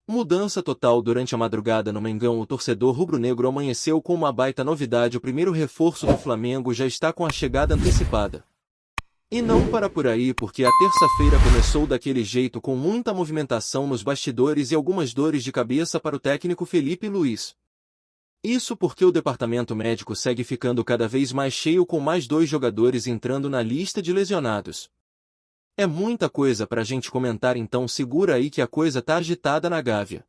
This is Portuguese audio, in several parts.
Mudança total durante a madrugada no Mengão. O torcedor rubro-negro amanheceu com uma baita novidade. O primeiro reforço do Flamengo já está com a chegada antecipada. E não para por aí, porque a terça-feira começou daquele jeito, com muita movimentação nos bastidores e algumas dores de cabeça para o técnico Felipe Luiz. Isso porque o departamento médico segue ficando cada vez mais cheio, com mais 2 jogadores entrando na lista de lesionados. É muita coisa pra gente comentar, então segura aí que a coisa tá agitada na Gávea.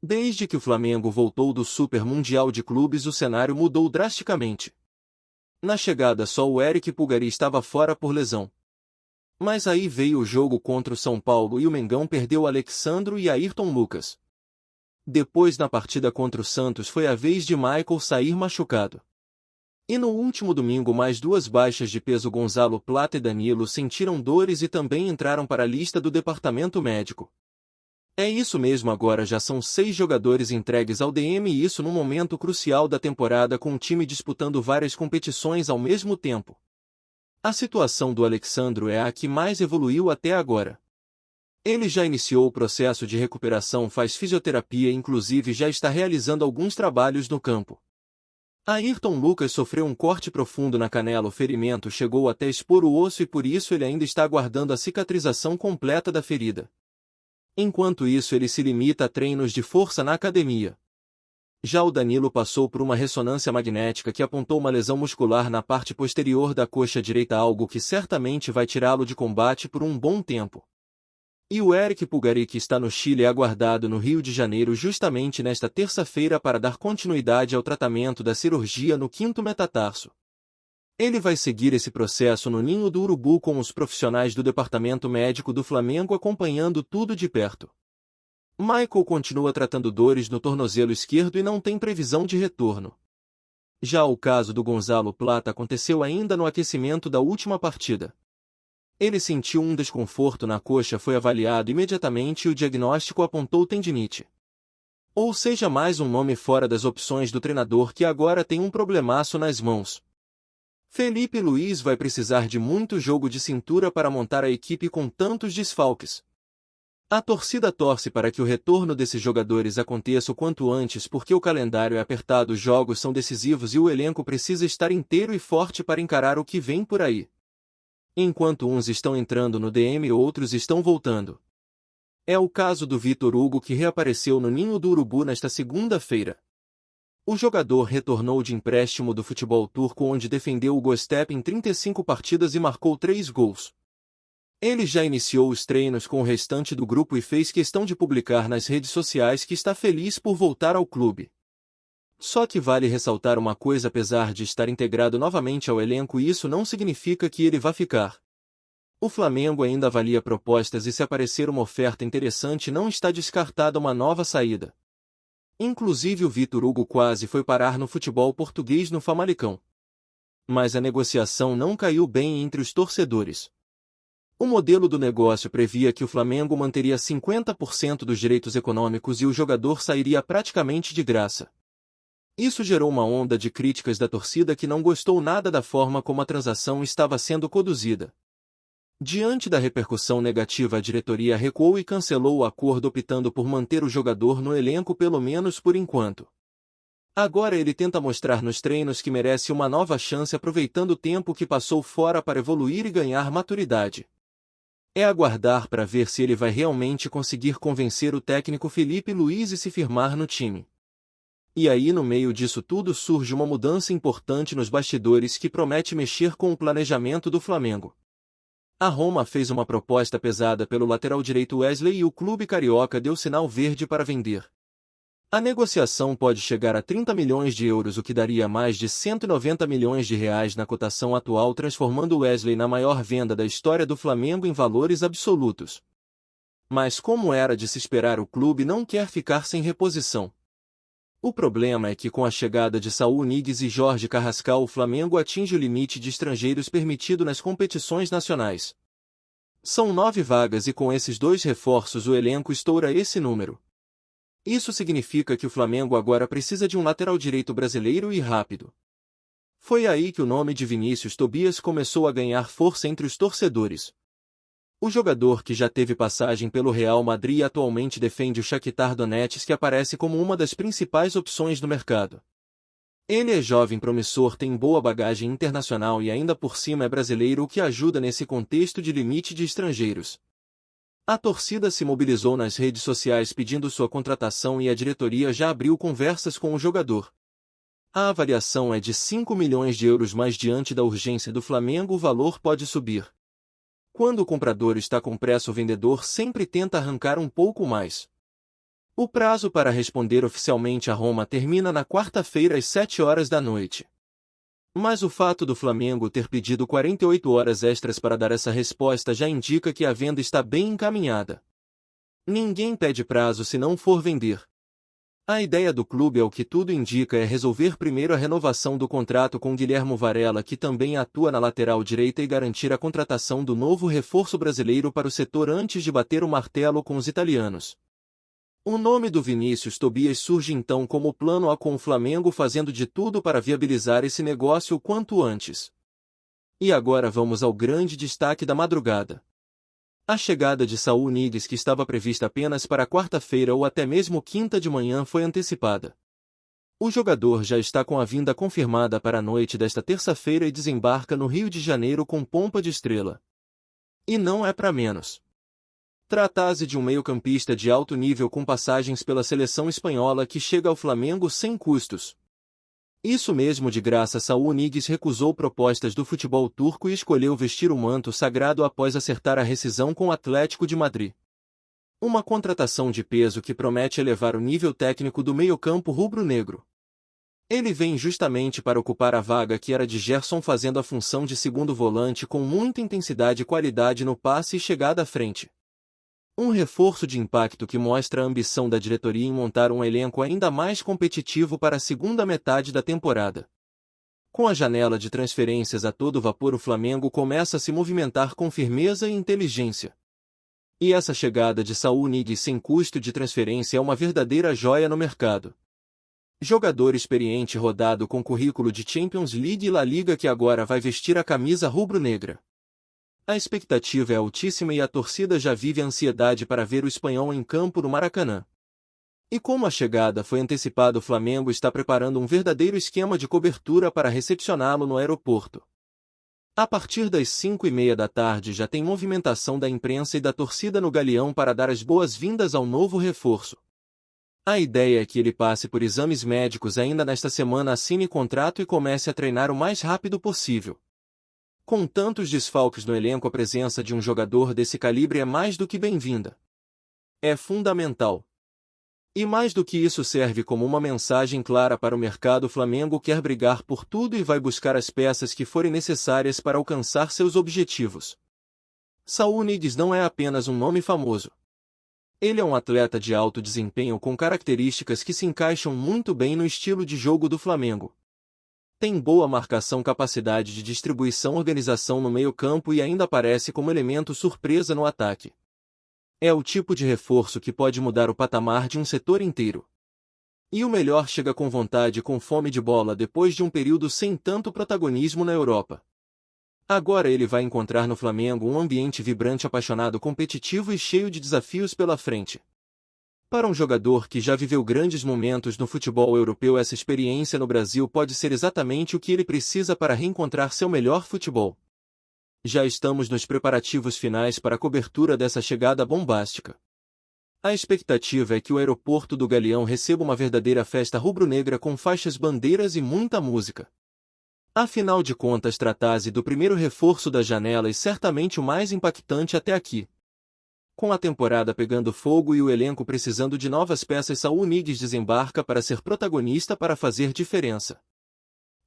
Desde que o Flamengo voltou do Super Mundial de Clubes, o cenário mudou drasticamente. Na chegada só o Eric Pulgari estava fora por lesão. Mas aí veio o jogo contra o São Paulo e o Mengão perdeu Alexandro e Ayrton Lucas. Depois, na partida contra o Santos, foi a vez de Michael sair machucado. E no último domingo, mais 2 baixas de peso. Gonzalo Plata e Danilo sentiram dores e também entraram para a lista do departamento médico. É isso mesmo, agora já são 6 jogadores entregues ao DM, e isso num momento crucial da temporada, com o time disputando várias competições ao mesmo tempo. A situação do Alexandro é a que mais evoluiu até agora. Ele já iniciou o processo de recuperação, faz fisioterapia e inclusive já está realizando alguns trabalhos no campo. Ayrton Lucas sofreu um corte profundo na canela. O ferimento chegou até expor o osso e por isso ele ainda está aguardando a cicatrização completa da ferida. Enquanto isso, ele se limita a treinos de força na academia. Já o Danilo passou por uma ressonância magnética que apontou uma lesão muscular na parte posterior da coxa direita, algo que certamente vai tirá-lo de combate por um bom tempo. E o Eric Pulgari, que está no Chile, é aguardado no Rio de Janeiro justamente nesta terça-feira para dar continuidade ao tratamento da cirurgia no 5º metatarso. Ele vai seguir esse processo no Ninho do Urubu, com os profissionais do departamento médico do Flamengo acompanhando tudo de perto. Michael continua tratando dores no tornozelo esquerdo e não tem previsão de retorno. Já o caso do Gonzalo Plata aconteceu ainda no aquecimento da última partida. Ele sentiu um desconforto na coxa, foi avaliado imediatamente e o diagnóstico apontou tendinite. Ou seja, mais um nome fora das opções do treinador, que agora tem um problemaço nas mãos. Felipe Luiz vai precisar de muito jogo de cintura para montar a equipe com tantos desfalques. A torcida torce para que o retorno desses jogadores aconteça o quanto antes, porque o calendário é apertado, os jogos são decisivos e o elenco precisa estar inteiro e forte para encarar o que vem por aí. Enquanto uns estão entrando no DM, outros estão voltando. É o caso do Vitor Hugo, que reapareceu no Ninho do Urubu nesta segunda-feira. O jogador retornou de empréstimo do futebol turco, onde defendeu o Göztepe em 35 partidas e marcou 3 gols. Ele já iniciou os treinos com o restante do grupo e fez questão de publicar nas redes sociais que está feliz por voltar ao clube. Só que vale ressaltar uma coisa: apesar de estar integrado novamente ao elenco, isso não significa que ele vá ficar. O Flamengo ainda avalia propostas e, se aparecer uma oferta interessante, não está descartada uma nova saída. Inclusive, o Vitor Hugo quase foi parar no futebol português, no Famalicão. Mas a negociação não caiu bem entre os torcedores. O modelo do negócio previa que o Flamengo manteria 50% dos direitos econômicos e o jogador sairia praticamente de graça. Isso gerou uma onda de críticas da torcida, que não gostou nada da forma como a transação estava sendo conduzida. Diante da repercussão negativa, a diretoria recuou e cancelou o acordo, optando por manter o jogador no elenco, pelo menos por enquanto. Agora ele tenta mostrar nos treinos que merece uma nova chance, aproveitando o tempo que passou fora para evoluir e ganhar maturidade. É aguardar para ver se ele vai realmente conseguir convencer o técnico Felipe Luiz e se firmar no time. E aí, no meio disso tudo, surge uma mudança importante nos bastidores que promete mexer com o planejamento do Flamengo. A Roma fez uma proposta pesada pelo lateral direito Wesley e o clube carioca deu sinal verde para vender. A negociação pode chegar a 30 milhões de euros, o que daria mais de 190 milhões de reais na cotação atual, transformando Wesley na maior venda da história do Flamengo em valores absolutos. Mas, como era de se esperar, o clube não quer ficar sem reposição. O problema é que, com a chegada de Saúl Ñíguez e Jorge Carrascal, o Flamengo atinge o limite de estrangeiros permitido nas competições nacionais. São 9 vagas e, com esses 2 reforços, o elenco estoura esse número. Isso significa que o Flamengo agora precisa de um lateral direito brasileiro e rápido. Foi aí que o nome de Vinícius Tobias começou a ganhar força entre os torcedores. O jogador, que já teve passagem pelo Real Madrid e atualmente defende o Shakhtar Donetsk, que aparece como uma das principais opções do mercado. Ele é jovem promissor, tem boa bagagem internacional e ainda por cima é brasileiro, o que ajuda nesse contexto de limite de estrangeiros. A torcida se mobilizou nas redes sociais pedindo sua contratação e a diretoria já abriu conversas com o jogador. A avaliação é de 5 milhões de euros, mas diante da urgência do Flamengo o valor pode subir. Quando o comprador está com pressa, o vendedor sempre tenta arrancar um pouco mais. O prazo para responder oficialmente a Roma termina na quarta-feira às 7 horas da noite. Mas o fato do Flamengo ter pedido 48 horas extras para dar essa resposta já indica que a venda está bem encaminhada. Ninguém pede prazo se não for vender. A ideia do clube, ao que tudo indica, é resolver primeiro a renovação do contrato com Guilherme Varela, que também atua na lateral direita, e garantir a contratação do novo reforço brasileiro para o setor antes de bater o martelo com os italianos. O nome do Vinícius Tobias surge então como plano A, com o Flamengo fazendo de tudo para viabilizar esse negócio o quanto antes. E agora vamos ao grande destaque da madrugada. A chegada de Saúl Ñíguez, que estava prevista apenas para quarta-feira ou até mesmo quinta de manhã, foi antecipada. O jogador já está com a vinda confirmada para a noite desta terça-feira e desembarca no Rio de Janeiro com pompa de estrela. E não é para menos. Trata-se de um meio-campista de alto nível com passagens pela seleção espanhola, que chega ao Flamengo sem custos. Isso mesmo, de graça. Saúl Ñíguez recusou propostas do futebol turco e escolheu vestir o manto sagrado após acertar a rescisão com o Atlético de Madrid. Uma contratação de peso que promete elevar o nível técnico do meio-campo rubro-negro. Ele vem justamente para ocupar a vaga que era de Gerson, fazendo a função de segundo volante com muita intensidade e qualidade no passe e chegada à frente. Um reforço de impacto que mostra a ambição da diretoria em montar um elenco ainda mais competitivo para a segunda metade da temporada. Com a janela de transferências a todo vapor, o Flamengo começa a se movimentar com firmeza e inteligência. E essa chegada de Saúl Ñíguez sem custo de transferência é uma verdadeira joia no mercado. Jogador experiente, rodado, com currículo de Champions League e La Liga, que agora vai vestir a camisa rubro-negra. A expectativa é altíssima e a torcida já vive a ansiedade para ver o espanhol em campo no Maracanã. E como a chegada foi antecipada, o Flamengo está preparando um verdadeiro esquema de cobertura para recepcioná-lo no aeroporto. A partir das 5:30 da tarde já tem movimentação da imprensa e da torcida no Galeão para dar as boas-vindas ao novo reforço. A ideia é que ele passe por exames médicos ainda nesta semana, assine contrato e comece a treinar o mais rápido possível. Com tantos desfalques no elenco, a presença de um jogador desse calibre é mais do que bem-vinda. É fundamental. E mais do que isso, serve como uma mensagem clara para o mercado: o Flamengo quer brigar por tudo e vai buscar as peças que forem necessárias para alcançar seus objetivos. Saúl Ñíguez não é apenas um nome famoso. Ele é um atleta de alto desempenho com características que se encaixam muito bem no estilo de jogo do Flamengo. Tem boa marcação, capacidade de distribuição, organização no meio-campo e ainda aparece como elemento surpresa no ataque. É o tipo de reforço que pode mudar o patamar de um setor inteiro. E o melhor, chega com vontade e com fome de bola depois de um período sem tanto protagonismo na Europa. Agora ele vai encontrar no Flamengo um ambiente vibrante, apaixonado, competitivo e cheio de desafios pela frente. Para um jogador que já viveu grandes momentos no futebol europeu, essa experiência no Brasil pode ser exatamente o que ele precisa para reencontrar seu melhor futebol. Já estamos nos preparativos finais para a cobertura dessa chegada bombástica. A expectativa é que o aeroporto do Galeão receba uma verdadeira festa rubro-negra com faixas, bandeiras e muita música. Afinal de contas, trata-se do primeiro reforço da janela e certamente o mais impactante até aqui. Com a temporada pegando fogo e o elenco precisando de novas peças, Saúl Ñíguez desembarca para ser protagonista, para fazer diferença.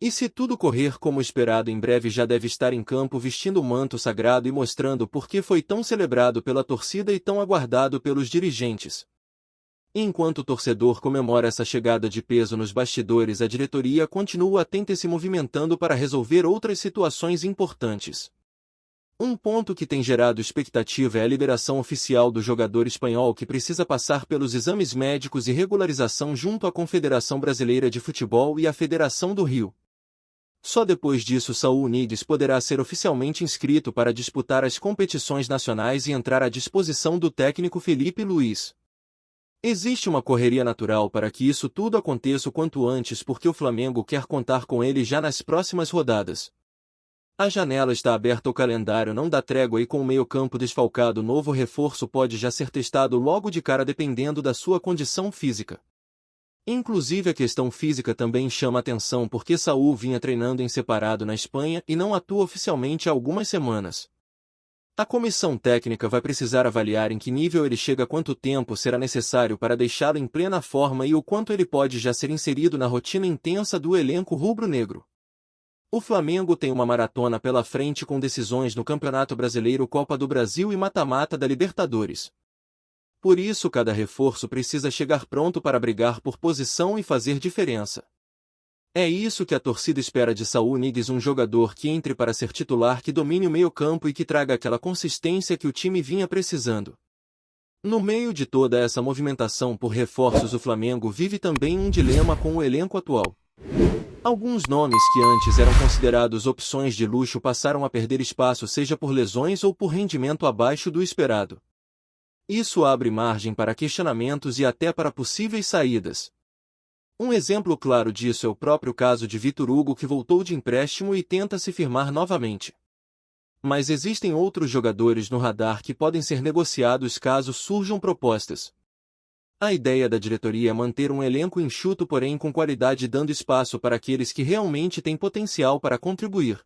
E se tudo correr como esperado, em breve já deve estar em campo vestindo o manto sagrado e mostrando por que foi tão celebrado pela torcida e tão aguardado pelos dirigentes. Enquanto o torcedor comemora essa chegada de peso nos bastidores, a diretoria continua atenta e se movimentando para resolver outras situações importantes. Um ponto que tem gerado expectativa é a liberação oficial do jogador espanhol, que precisa passar pelos exames médicos e regularização junto à Confederação Brasileira de Futebol e à Federação do Rio. Só depois disso Saúl Ñíguez poderá ser oficialmente inscrito para disputar as competições nacionais e entrar à disposição do técnico Felipe Luiz. Existe uma correria natural para que isso tudo aconteça o quanto antes porque o Flamengo quer contar com ele já nas próximas rodadas. A janela está aberta, o calendário não dá trégua e com o meio-campo desfalcado o novo reforço pode já ser testado logo de cara dependendo da sua condição física. Inclusive a questão física também chama atenção porque Saúl vinha treinando em separado na Espanha e não atua oficialmente há algumas semanas. A comissão técnica vai precisar avaliar em que nível ele chega, quanto tempo será necessário para deixá-lo em plena forma e o quanto ele pode já ser inserido na rotina intensa do elenco rubro-negro. O Flamengo tem uma maratona pela frente com decisões no Campeonato Brasileiro, Copa do Brasil e mata-mata da Libertadores. Por isso cada reforço precisa chegar pronto para brigar por posição e fazer diferença. É isso que a torcida espera de Saúl Ñíguez, um jogador que entre para ser titular, que domine o meio-campo e que traga aquela consistência que o time vinha precisando. No meio de toda essa movimentação por reforços, o Flamengo vive também um dilema com o elenco atual. Alguns nomes que antes eram considerados opções de luxo passaram a perder espaço, seja por lesões ou por rendimento abaixo do esperado. Isso abre margem para questionamentos e até para possíveis saídas. Um exemplo claro disso é o próprio caso de Vitor Hugo, que voltou de empréstimo e tenta se firmar novamente. Mas existem outros jogadores no radar que podem ser negociados caso surjam propostas. A ideia da diretoria é manter um elenco enxuto, porém com qualidade, dando espaço para aqueles que realmente têm potencial para contribuir.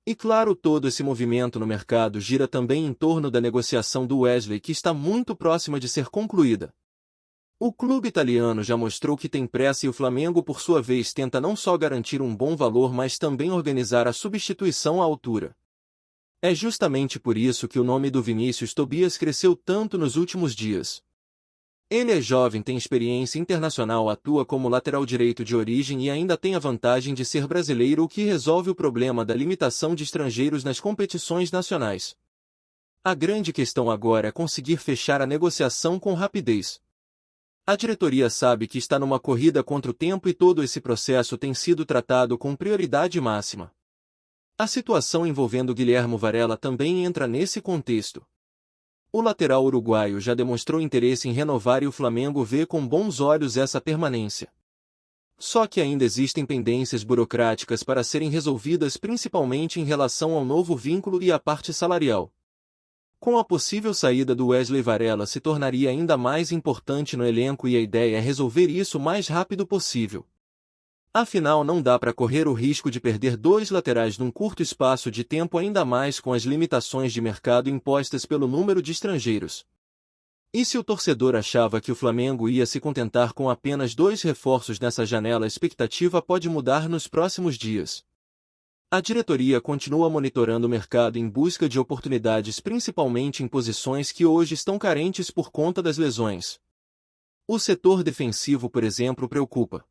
E claro, todo esse movimento no mercado gira também em torno da negociação do Wesley, que está muito próxima de ser concluída. O clube italiano já mostrou que tem pressa e o Flamengo, por sua vez, tenta não só garantir um bom valor, mas também organizar a substituição à altura. É justamente por isso que o nome do Vinícius Tobias cresceu tanto nos últimos dias. Ele é jovem, tem experiência internacional, atua como lateral direito de origem e ainda tem a vantagem de ser brasileiro, o que resolve o problema da limitação de estrangeiros nas competições nacionais. A grande questão agora é conseguir fechar a negociação com rapidez. A diretoria sabe que está numa corrida contra o tempo e todo esse processo tem sido tratado com prioridade máxima. A situação envolvendo Guilherme Varela também entra nesse contexto. O lateral uruguaio já demonstrou interesse em renovar e o Flamengo vê com bons olhos essa permanência. Só que ainda existem pendências burocráticas para serem resolvidas, principalmente em relação ao novo vínculo e à parte salarial. Com a possível saída do Wesley, Varela se tornaria ainda mais importante no elenco e a ideia é resolver isso o mais rápido possível. Afinal, não dá para correr o risco de perder dois laterais num curto espaço de tempo, ainda mais com as limitações de mercado impostas pelo número de estrangeiros. E se o torcedor achava que o Flamengo ia se contentar com apenas 2 reforços nessa janela, a expectativa pode mudar nos próximos dias. A diretoria continua monitorando o mercado em busca de oportunidades, principalmente em posições que hoje estão carentes por conta das lesões. O setor defensivo, por exemplo, preocupa.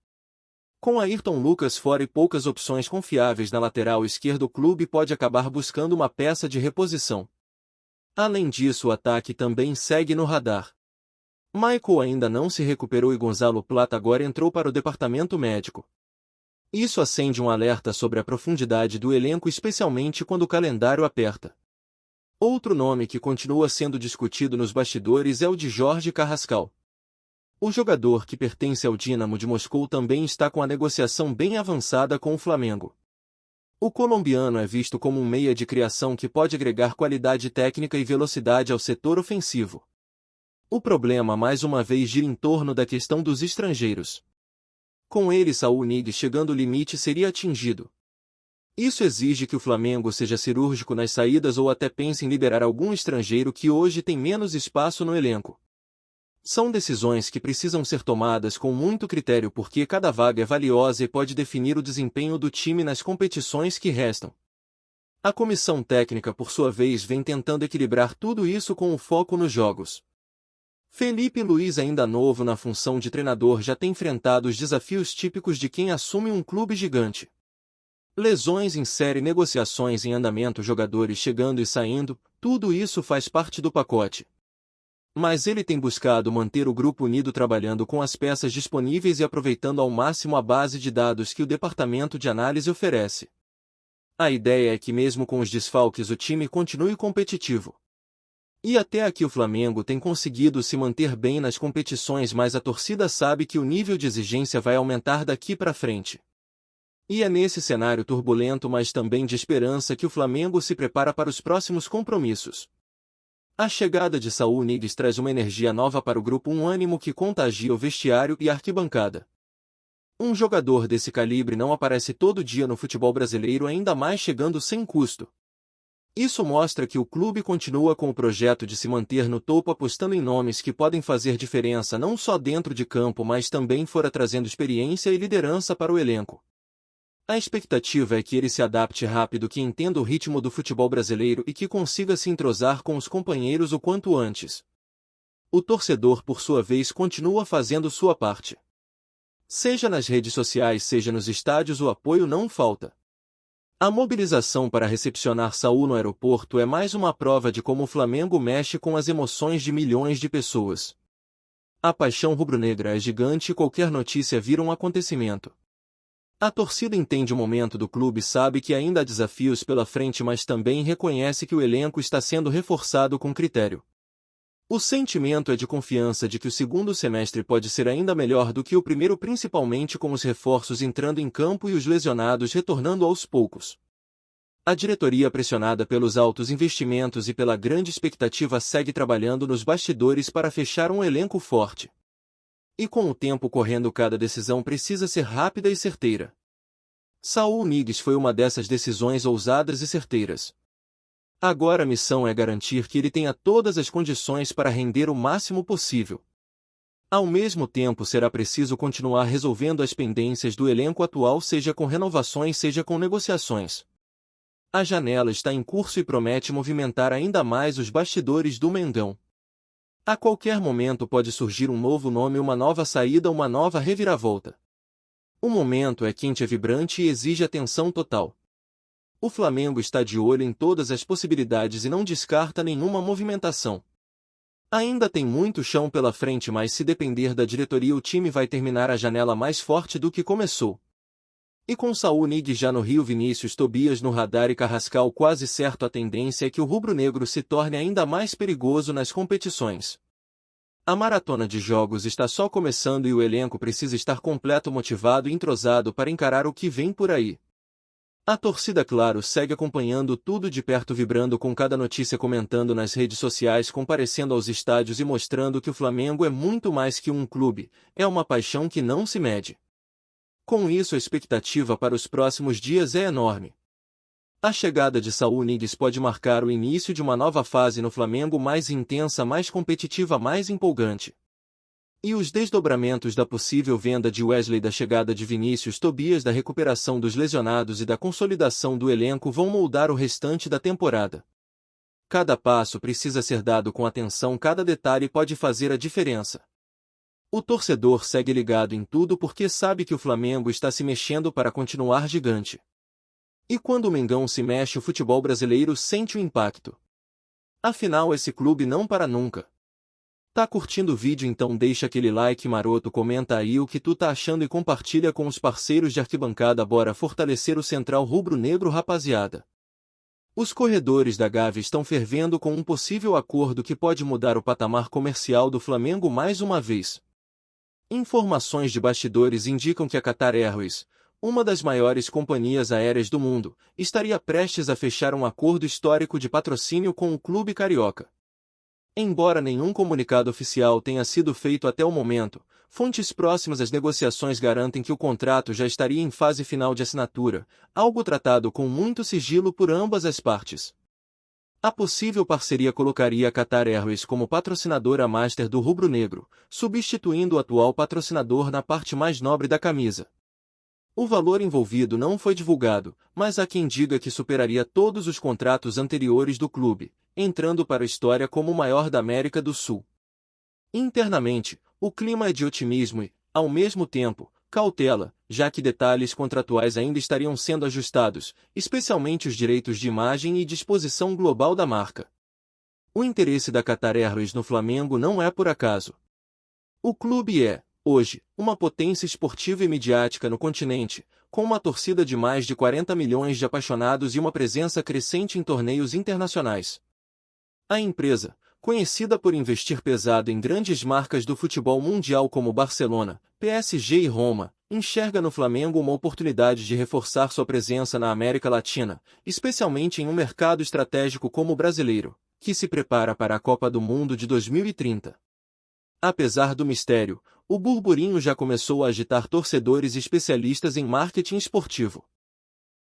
Com Ayrton Lucas fora e poucas opções confiáveis na lateral esquerda, o clube pode acabar buscando uma peça de reposição. Além disso, o ataque também segue no radar. Michael ainda não se recuperou e Gonzalo Plata agora entrou para o departamento médico. Isso acende um alerta sobre a profundidade do elenco, especialmente quando o calendário aperta. Outro nome que continua sendo discutido nos bastidores é o de Jorge Carrascal. O jogador, que pertence ao Dínamo de Moscou, também está com a negociação bem avançada com o Flamengo. O colombiano é visto como um meia de criação que pode agregar qualidade técnica e velocidade ao setor ofensivo. O problema mais uma vez gira em torno da questão dos estrangeiros. Com ele, Saúl Ñíguez chegando, o limite seria atingido. Isso exige que o Flamengo seja cirúrgico nas saídas ou até pense em liberar algum estrangeiro que hoje tem menos espaço no elenco. São decisões que precisam ser tomadas com muito critério, porque cada vaga é valiosa e pode definir o desempenho do time nas competições que restam. A comissão técnica, por sua vez, vem tentando equilibrar tudo isso com o foco nos jogos. Felipe Luiz, ainda novo na função de treinador, já tem enfrentado os desafios típicos de quem assume um clube gigante. Lesões em série, negociações em andamento, jogadores chegando e saindo, tudo isso faz parte do pacote. Mas ele tem buscado manter o grupo unido trabalhando com as peças disponíveis e aproveitando ao máximo a base de dados que o departamento de análise oferece. A ideia é que mesmo com os desfalques o time continue competitivo. E até aqui o Flamengo tem conseguido se manter bem nas competições, mas a torcida sabe que o nível de exigência vai aumentar daqui para frente. E é nesse cenário turbulento, mas também de esperança, que o Flamengo se prepara para os próximos compromissos. A chegada de Saúl Ñíguez traz uma energia nova para o grupo, um ânimo que contagia o vestiário e a arquibancada. Um jogador desse calibre não aparece todo dia no futebol brasileiro, ainda mais chegando sem custo. Isso mostra que o clube continua com o projeto de se manter no topo, apostando em nomes que podem fazer diferença não só dentro de campo, mas também fora, trazendo experiência e liderança para o elenco. A expectativa é que ele se adapte rápido, que entenda o ritmo do futebol brasileiro e que consiga se entrosar com os companheiros o quanto antes. O torcedor, por sua vez, continua fazendo sua parte. Seja nas redes sociais, seja nos estádios, o apoio não falta. A mobilização para recepcionar Saúl no aeroporto é mais uma prova de como o Flamengo mexe com as emoções de milhões de pessoas. A paixão rubro-negra é gigante e qualquer notícia vira um acontecimento. A torcida entende o momento do clube, sabe que ainda há desafios pela frente, mas também reconhece que o elenco está sendo reforçado com critério. O sentimento é de confiança de que o segundo semestre pode ser ainda melhor do que o primeiro, principalmente com os reforços entrando em campo e os lesionados retornando aos poucos. A diretoria, pressionada pelos altos investimentos e pela grande expectativa, segue trabalhando nos bastidores para fechar um elenco forte. E com o tempo correndo, cada decisão precisa ser rápida e certeira. Saúl Ñíguez foi uma dessas decisões ousadas e certeiras. Agora a missão é garantir que ele tenha todas as condições para render o máximo possível. Ao mesmo tempo, será preciso continuar resolvendo as pendências do elenco atual, seja com renovações, seja com negociações. A janela está em curso e promete movimentar ainda mais os bastidores do Mengão. A qualquer momento pode surgir um novo nome, uma nova saída, uma nova reviravolta. O momento é quente, é vibrante e exige atenção total. O Flamengo está de olho em todas as possibilidades e não descarta nenhuma movimentação. Ainda tem muito chão pela frente, mas se depender da diretoria, o time vai terminar a janela mais forte do que começou. E com Saúl Ñíguez já no Rio, Vinícius, Tobias no radar e Carrascal quase certo, a tendência é que o rubro-negro se torne ainda mais perigoso nas competições. A maratona de jogos está só começando e o elenco precisa estar completo, motivado e entrosado para encarar o que vem por aí. A torcida, claro, segue acompanhando tudo de perto, vibrando com cada notícia, comentando nas redes sociais, comparecendo aos estádios e mostrando que o Flamengo é muito mais que um clube, é uma paixão que não se mede. Com isso, a expectativa para os próximos dias é enorme. A chegada de Saúl Ñíguez pode marcar o início de uma nova fase no Flamengo, mais intensa, mais competitiva, mais empolgante. E os desdobramentos da possível venda de Wesley, da chegada de Vinícius, Tobias, da recuperação dos lesionados e da consolidação do elenco vão moldar o restante da temporada. Cada passo precisa ser dado com atenção, cada detalhe pode fazer a diferença. O torcedor segue ligado em tudo porque sabe que o Flamengo está se mexendo para continuar gigante. E quando o Mengão se mexe, o futebol brasileiro sente o impacto. Afinal, esse clube não para nunca. Tá curtindo o vídeo? Então deixa aquele like maroto, comenta aí o que tu tá achando e compartilha com os parceiros de arquibancada. Bora fortalecer o Central Rubro-Negro, rapaziada. Os corredores da Gávea estão fervendo com um possível acordo que pode mudar o patamar comercial do Flamengo mais uma vez. Informações de bastidores indicam que a Qatar Airways, uma das maiores companhias aéreas do mundo, estaria prestes a fechar um acordo histórico de patrocínio com o clube carioca. Embora nenhum comunicado oficial tenha sido feito até o momento, fontes próximas às negociações garantem que o contrato já estaria em fase final de assinatura, algo tratado com muito sigilo por ambas as partes. A possível parceria colocaria a Qatar Airways como patrocinadora master do rubro-negro, substituindo o atual patrocinador na parte mais nobre da camisa. O valor envolvido não foi divulgado, mas há quem diga que superaria todos os contratos anteriores do clube, entrando para a história como o maior da América do Sul. Internamente, o clima é de otimismo e, ao mesmo tempo, cautela, já que detalhes contratuais ainda estariam sendo ajustados, especialmente os direitos de imagem e disposição global da marca. O interesse da Qatar Airways no Flamengo não é por acaso. O clube é, hoje, uma potência esportiva e midiática no continente, com uma torcida de mais de 40 milhões de apaixonados e uma presença crescente em torneios internacionais. A empresa, conhecida por investir pesado em grandes marcas do futebol mundial como Barcelona, PSG e Roma, enxerga no Flamengo uma oportunidade de reforçar sua presença na América Latina, especialmente em um mercado estratégico como o brasileiro, que se prepara para a Copa do Mundo de 2030. Apesar do mistério, o burburinho já começou a agitar torcedores e especialistas em marketing esportivo.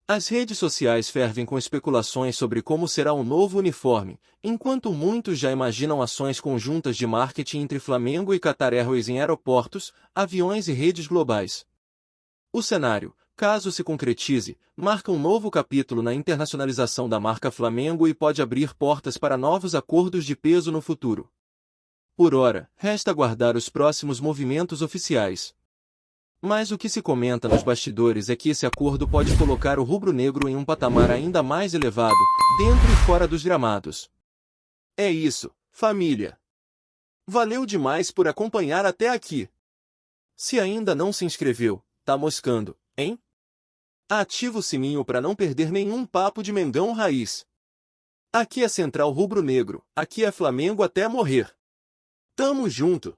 As redes sociais fervem com especulações sobre como será o novo uniforme, enquanto muitos já imaginam ações conjuntas de marketing entre Flamengo e Qatar Airways em aeroportos, aviões e redes globais. O cenário, caso se concretize, marca um novo capítulo na internacionalização da marca Flamengo e pode abrir portas para novos acordos de peso no futuro. Por ora, resta aguardar os próximos movimentos oficiais. Mas o que se comenta nos bastidores é que esse acordo pode colocar o rubro-negro em um patamar ainda mais elevado, dentro e fora dos gramados. É isso, família. Valeu demais por acompanhar até aqui. Se ainda não se inscreveu, tá moscando, hein? Ativa o sininho para não perder nenhum papo de Mengão Raiz. Aqui é Central Rubro-Negro, aqui é Flamengo até morrer. Tamo junto!